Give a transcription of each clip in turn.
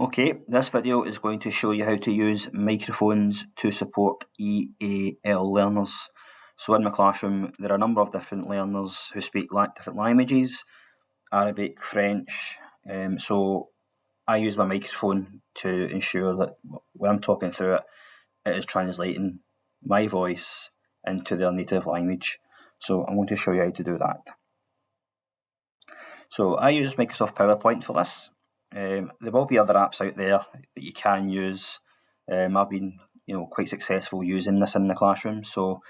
Okay, this video is going to show you how to use microphones to support EAL learners. So in my classroom, there are a number of different learners who speak different languages, Arabic, French. So I use my microphone to ensure that when I'm talking through it, it is translating my voice into their native language. So I'm going to show you how to do that. So I use Microsoft PowerPoint for this. There will be other apps out there that you can use. I've been, quite successful using this in the classroom, so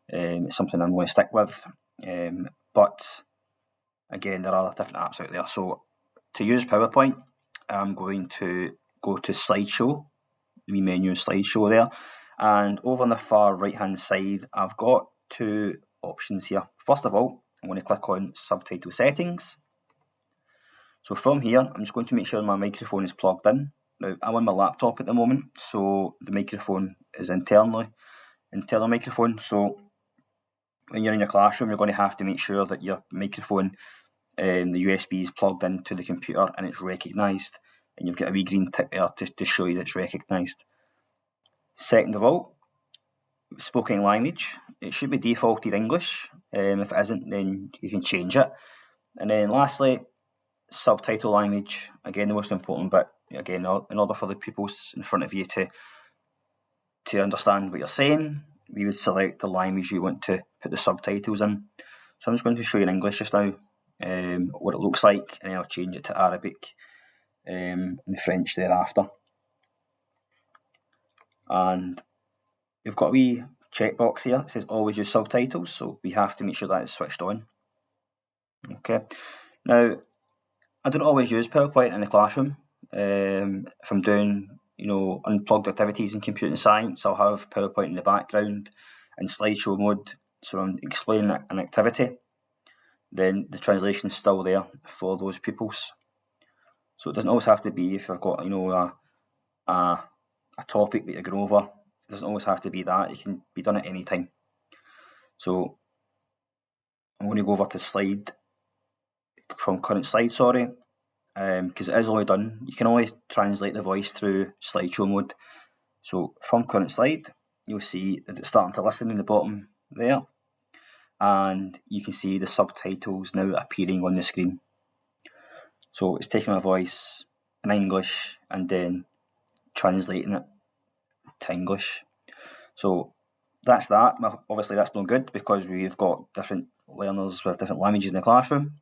it's something I'm going to stick with. But again, there are different apps out there. So to use PowerPoint, I'm going to go to Slideshow, the menu Slideshow there, and over on the far right-hand side, I've got two options here. First of all, I'm going to click on Subtitle Settings. So from here, I'm just going to make sure my microphone is plugged in. Now, I'm on my laptop at the moment, so the microphone is internal microphone. So when you're in your classroom, you're going to have to make sure that your microphone, the USB is plugged into the computer and it's recognised. And you've got a wee green tick there to show you that it's recognised. Second of all, spoken language. It should be defaulted English. If it isn't, then you can change it. And then lastly, subtitle language, again the most important bit, again in order for the people in front of you to understand what you're saying, we would select the language you want to put the subtitles in. So I'm just going to show you in English just now what it looks like, and then I'll change it to Arabic and French thereafter. And we've got a wee checkbox here. It says always use subtitles, so we have to make sure that is switched on. Okay, now I don't always use PowerPoint in the classroom. If I'm doing, unplugged activities in computer science, I'll have PowerPoint in the background in slideshow mode. So I'm explaining an activity. Then the translation is still there for those pupils. So it doesn't always have to be if I've got, a topic that you're going over. It doesn't always have to be that. It can be done at any time. So I'm going to go over to slide. From current slide, sorry, because it is only done. You can always translate the voice through slideshow mode. So from current slide, you'll see that it's starting to listen in the bottom there, and you can see the subtitles now appearing on the screen. So it's taking my voice in English and then translating it to English. So that's that. Obviously, that's no good because we've got different learners with different languages in the classroom.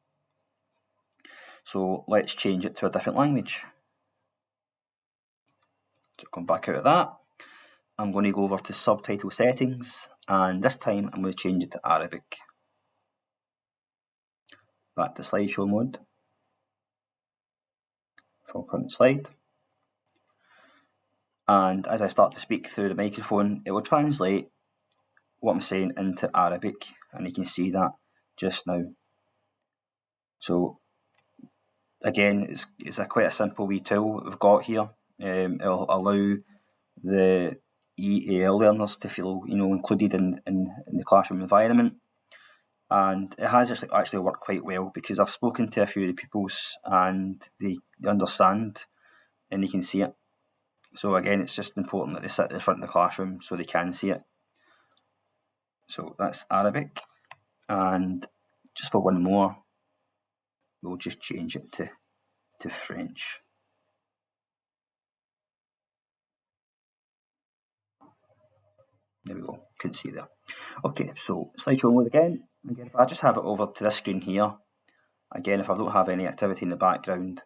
So let's change it to a different language. So come back out of that. I'm going to go over to subtitle settings, and this time I'm going to change it to Arabic. Back to slideshow mode. From current slide. And as I start to speak through the microphone, it will translate what I'm saying into Arabic, and you can see that just now. So again, it's quite a simple wee tool we've got here. It'll allow the EAL learners to feel, included in the classroom environment. And it has actually worked quite well because I've spoken to a few of the pupils and they understand and they can see it. So again, it's just important that they sit at the front of the classroom so they can see it. So that's Arabic. And just for one more, we'll just change it to French. There we go, couldn't see there. Okay, so slideshow mode again. Again, if I just have it over to this screen here, again, if I don't have any activity in the background,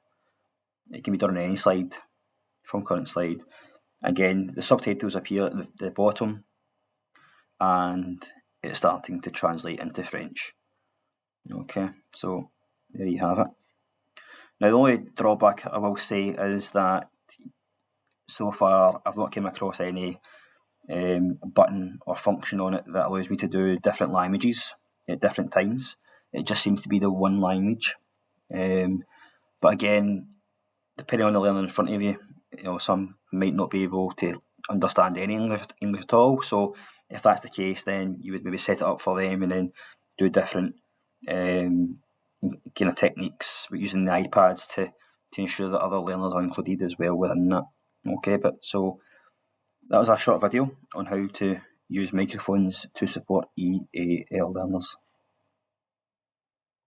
it can be done on any slide from current slide. Again, the subtitles appear at the bottom and it's starting to translate into French. Okay, so there you have it. Now, the only drawback I will say is that so far I've not come across any button or function on it that allows me to do different languages at different times. It just seems to be the one language. But again, depending on the learner in front of you, some might not be able to understand any English at all. So if that's the case, then you would maybe set it up for them and then do different kind of techniques using the iPads to ensure that other learners are included as well within that. Okay, but so that was a short video on how to use microphones to support EAL learners.